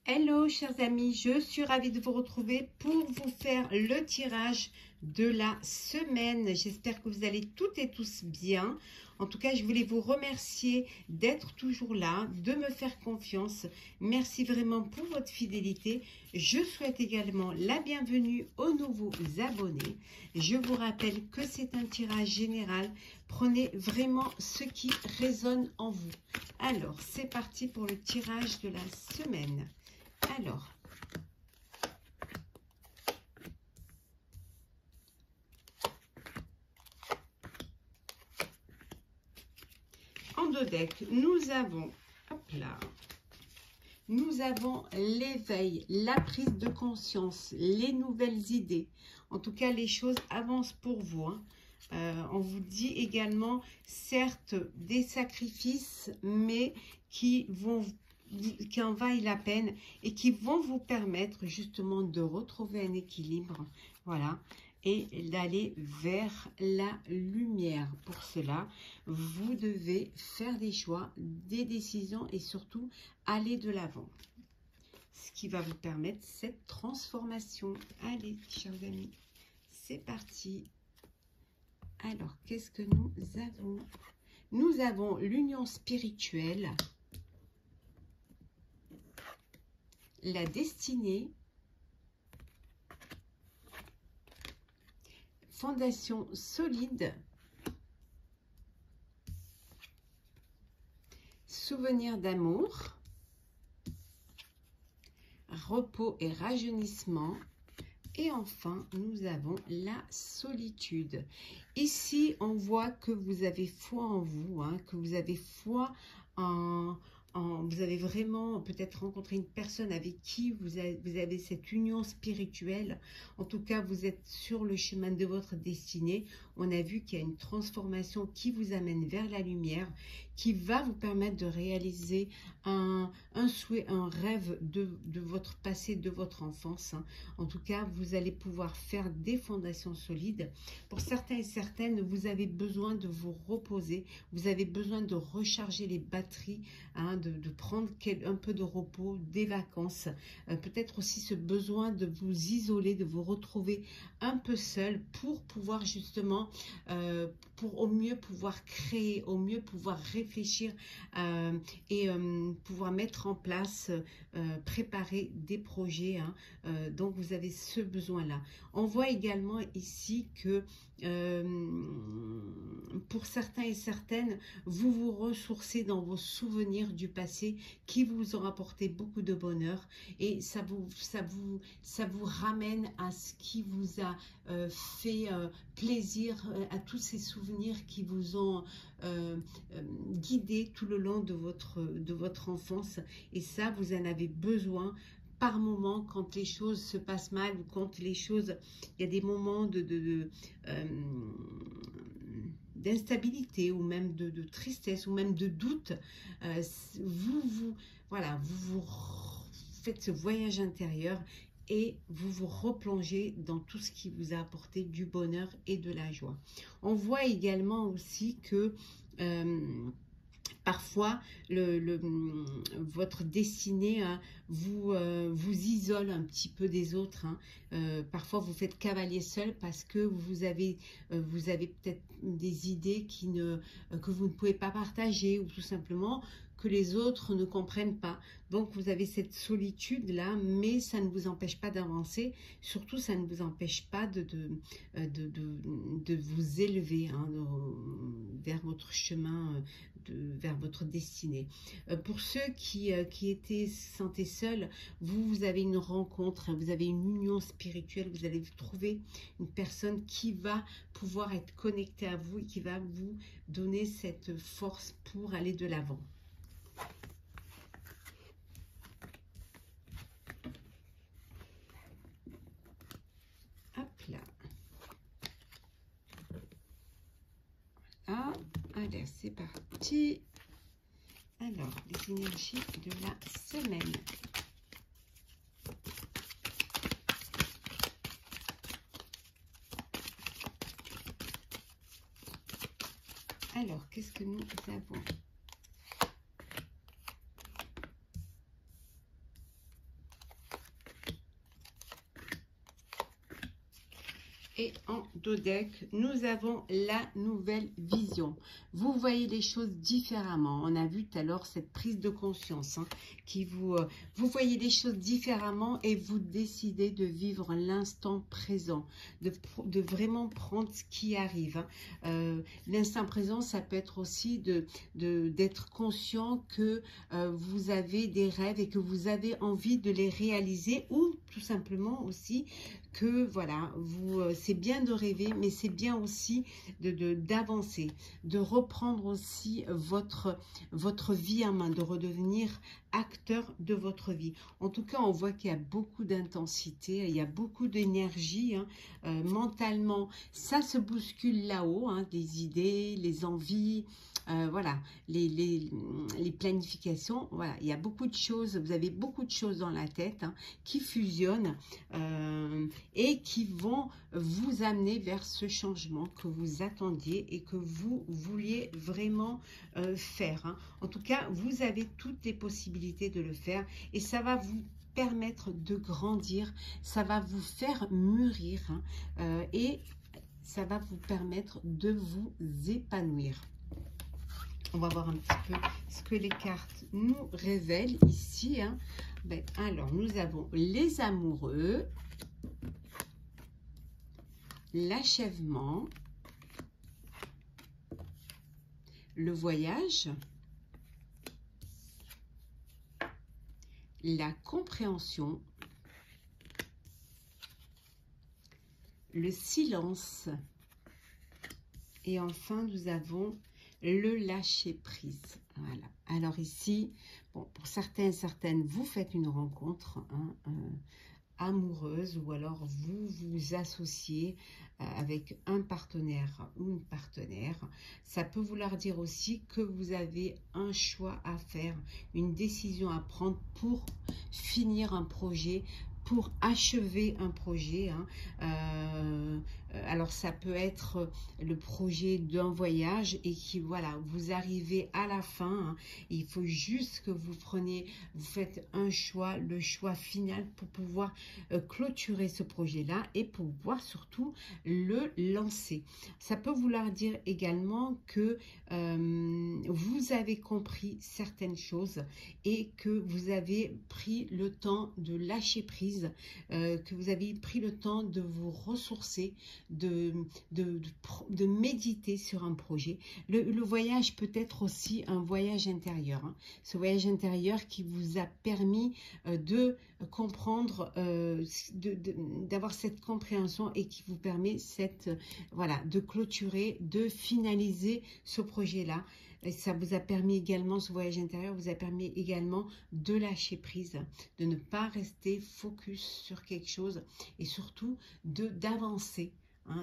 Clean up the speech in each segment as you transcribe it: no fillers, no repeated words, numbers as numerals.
Hello chers amis, je suis ravie de vous retrouver pour vous faire le tirage de la semaine. J'espère que vous allez toutes et tous bien. En tout cas, je voulais vous remercier d'être toujours là, de me faire confiance. Merci vraiment pour votre fidélité. Je souhaite également la bienvenue aux nouveaux abonnés. Je vous rappelle que c'est un tirage général. Prenez vraiment ce qui résonne en vous. Alors, c'est parti pour le tirage de la semaine. Alors, en deux decks, nous avons, hop là, nous avons l'éveil, la prise de conscience, les nouvelles idées. En tout cas, les choses avancent pour vous. On vous dit également, certes, des sacrifices, mais qui en vaillent la peine et qui vont vous permettre justement de retrouver un équilibre, voilà, et d'aller vers la lumière. Pour cela, vous devez faire des choix, des décisions et surtout aller de l'avant. Ce qui va vous permettre cette transformation. Allez, chers amis, c'est parti. Alors, qu'est-ce que nous avons? Nous avons l'union spirituelle, la destinée, fondation solide, souvenir d'amour, repos et rajeunissement. Et enfin, nous avons la solitude. Ici, on voit que vous avez foi en vous, que vous avez foi vous avez vraiment peut-être rencontré une personne avec qui vous avez cette union spirituelle. En tout cas, vous êtes sur le chemin de votre destinée. On a vu qu'il y a une transformation qui vous amène vers la lumière, qui va vous permettre de réaliser un souhait, un rêve de votre passé, de votre enfance. En tout cas, vous allez pouvoir faire des fondations solides. Pour certains et certaines, vous avez besoin de vous reposer, vous avez besoin de recharger les batteries, de prendre un peu de repos, des vacances, peut-être aussi ce besoin de vous isoler, de vous retrouver un peu seul pour pouvoir justement, pour au mieux pouvoir créer, au mieux pouvoir réfléchir et pouvoir mettre en place, préparer des projets. Donc vous avez ce besoin-là. On voit également ici que pour certains et certaines, vous vous ressourcez dans vos souvenirs du passé qui vous ont apporté beaucoup de bonheur et ça vous ramène à ce qui vous a fait plaisir, à tous ces souvenirs qui vous ont guidé tout le long de votre enfance. Et ça, vous en avez besoin par moment quand les choses se passent mal ou quand les choses, il y a des moments d'instabilité ou même de tristesse ou même de doute. Voilà, vous faites ce voyage intérieur et vous vous replongez dans tout ce qui vous a apporté du bonheur et de la joie. On voit également aussi que parfois, votre destinée vous isole un petit peu des autres. Parfois, vous faites cavalier seul parce que vous avez peut-être des idées que vous ne pouvez pas partager ou tout simplement que les autres ne comprennent pas. Donc, vous avez cette solitude-là, mais ça ne vous empêche pas d'avancer. Surtout, ça ne vous empêche pas de vous élever vers votre chemin, vers votre destinée. Pour ceux qui se sentaient seuls, vous avez une rencontre, vous avez une union spirituelle, vous allez trouver une personne qui va pouvoir être connectée à vous et qui va vous donner cette force pour aller de l'avant. Hop là. Ah, allez, c'est parti. Alors, les énergies de la semaine. Alors, qu'est-ce que nous avons? Et en dos deck, nous avons la nouvelle vision. Vous voyez les choses différemment. On a vu tout à l'heure cette prise de conscience qui vous voyez les choses différemment et vous décidez de vivre l'instant présent, de vraiment prendre ce qui arrive. L'instant présent, ça peut être aussi d'être conscient que vous avez des rêves et que vous avez envie de les réaliser, ou tout simplement aussi que voilà, c'est bien de rêver, mais c'est bien aussi d'avancer, de reprendre aussi votre vie en main, de redevenir acteur de votre vie. En tout cas, on voit qu'il y a beaucoup d'intensité, il y a beaucoup d'énergie, mentalement, ça se bouscule là-haut, des idées, les envies, voilà, les planifications, voilà, il y a beaucoup de choses, vous avez beaucoup de choses dans la tête qui fusionnent et qui vont vous amener vers ce changement que vous attendiez et que vous vouliez vraiment faire. En tout cas, vous avez toutes les possibilités de le faire et ça va vous permettre de grandir, ça va vous faire mûrir et ça va vous permettre de vous épanouir. On va voir un petit peu ce que les cartes nous révèlent ici. Alors, nous avons les amoureux, l'achèvement, le voyage, la compréhension, le silence et enfin nous avons le lâcher prise. Voilà. Alors ici, bon, pour certains et certaines, vous faites une rencontre amoureuse ou alors vous vous associez avec un partenaire ou une partenaire. Ça peut vouloir dire aussi que vous avez un choix à faire, une décision à prendre pour finir un projet, pour achever un projet. Alors ça peut être le projet d'un voyage et qui voilà, vous arrivez à la fin. Il faut juste que vous faites un choix, le choix final pour pouvoir clôturer ce projet-là et pour pouvoir surtout le lancer. Ça peut vouloir dire également que vous avez compris certaines choses et que vous avez pris le temps de lâcher prise, que vous avez pris le temps de vous ressourcer, de méditer sur un projet. Le voyage peut être aussi un voyage intérieur. Ce voyage intérieur qui vous a permis de comprendre, d'avoir cette compréhension et qui vous permet voilà, de clôturer, de finaliser ce projet-là. Ça vous a permis également, ce voyage intérieur vous a permis également de lâcher prise, de ne pas rester focus sur quelque chose et surtout d'avancer,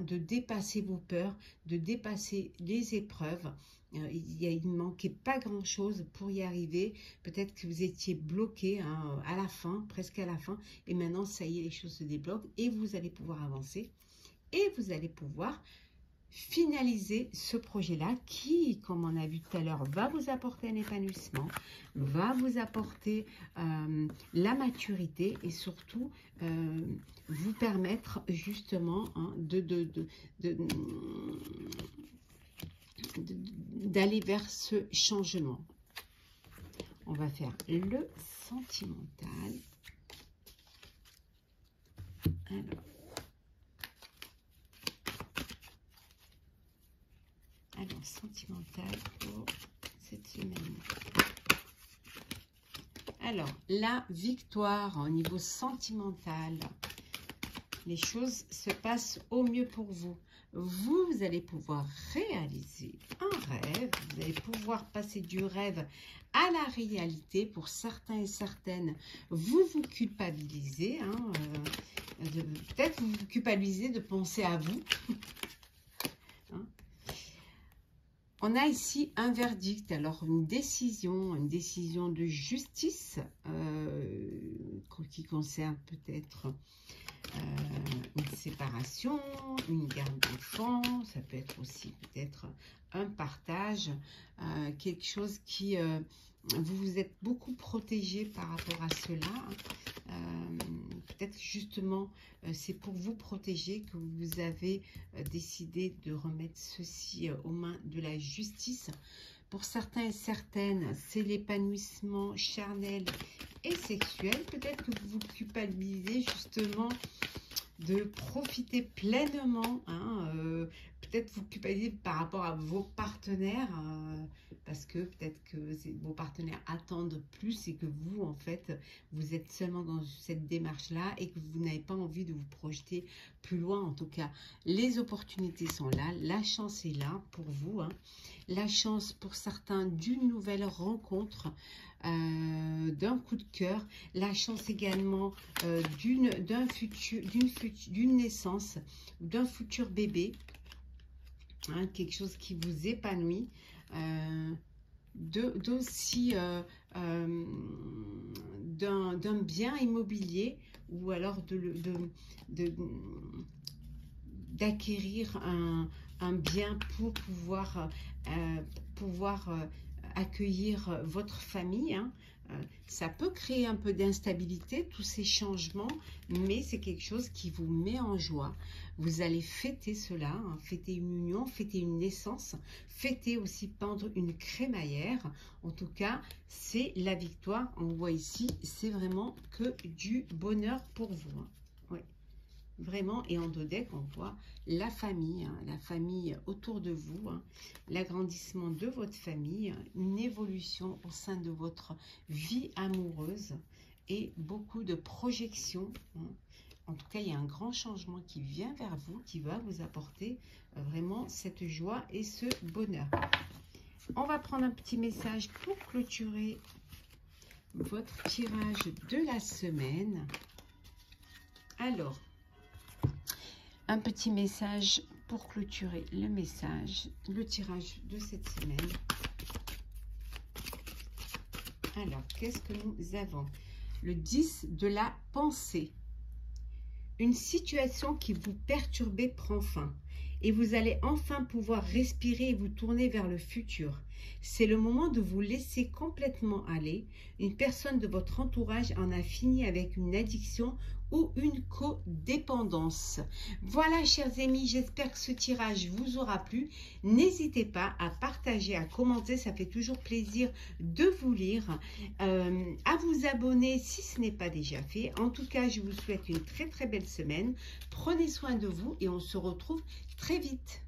de dépasser vos peurs, de dépasser les épreuves. Il ne manquait pas grand-chose pour y arriver. Peut-être que vous étiez bloqué à la fin, presque à la fin, et maintenant, ça y est, les choses se débloquent et vous allez pouvoir avancer et vous allez pouvoir finaliser ce projet-là qui, comme on a vu tout à l'heure, va vous apporter un épanouissement, va vous apporter la maturité et surtout vous permettre justement d'aller vers ce changement. On va faire le sentimental. Alors, sentimental pour cette semaine. Alors, la victoire au niveau sentimental. Les choses se passent au mieux pour vous. Vous allez pouvoir réaliser un rêve. Vous allez pouvoir passer du rêve à la réalité. Pour certains et certaines, vous vous culpabilisez. Peut-être vous vous culpabilisez de penser à vous. On a ici un verdict, alors une décision de justice qui concerne peut-être une séparation, une garde d'enfant, ça peut être aussi peut-être un partage, quelque chose qui vous êtes beaucoup protégé par rapport à cela. peut-être justement, c'est pour vous protéger que vous avez décidé de remettre ceci aux mains de la justice. Pour certains et certaines, c'est l'épanouissement charnel et sexuel. Peut-être que vous vous culpabilisez justement de profiter pleinement, hein, peut-être vous culpabilisez par rapport à vos partenaires, parce que peut-être que vos partenaires attendent plus et que vous, en fait, vous êtes seulement dans cette démarche-là et que vous n'avez pas envie de vous projeter plus loin. En tout cas, les opportunités sont là, la chance est là pour vous, hein. La chance pour certains d'une nouvelle rencontre, d'un coup de cœur, la chance également d'une naissance, d'un futur bébé, hein, quelque chose qui vous épanouit, d'aussi d'un bien immobilier, ou alors d'acquérir un bien pour pouvoir accueillir votre famille, hein. Ça peut créer un peu d'instabilité, tous ces changements, mais c'est quelque chose qui vous met en joie. Vous allez fêter cela, hein, fêter une union, fêter une naissance, fêter aussi pendre une crémaillère. En tout cas, c'est la victoire. On voit ici, c'est vraiment que du bonheur pour vous, hein. Oui. Vraiment, et en dos deck, on voit la famille, hein, la famille autour de vous, hein, l'agrandissement de votre famille, une évolution au sein de votre vie amoureuse et beaucoup de projections, hein. En tout cas, il y a un grand changement qui vient vers vous, qui va vous apporter vraiment cette joie et ce bonheur. On va prendre un petit message pour clôturer votre tirage de la semaine. Alors, un petit message pour clôturer le tirage de cette semaine. Alors, qu'est-ce que nous avons? Le 10 de la pensée. Une situation qui vous perturbait prend fin et vous allez enfin pouvoir respirer et vous tourner vers le futur. C'est le moment de vous laisser complètement aller. Une personne de votre entourage en a fini avec une addiction ou une codépendance. Voilà, chers amis, j'espère que ce tirage vous aura plu. N'hésitez pas à partager, à commenter, ça fait toujours plaisir de vous lire, à vous abonner si ce n'est pas déjà fait. En tout cas, je vous souhaite une très très belle semaine. Prenez soin de vous et on se retrouve très vite.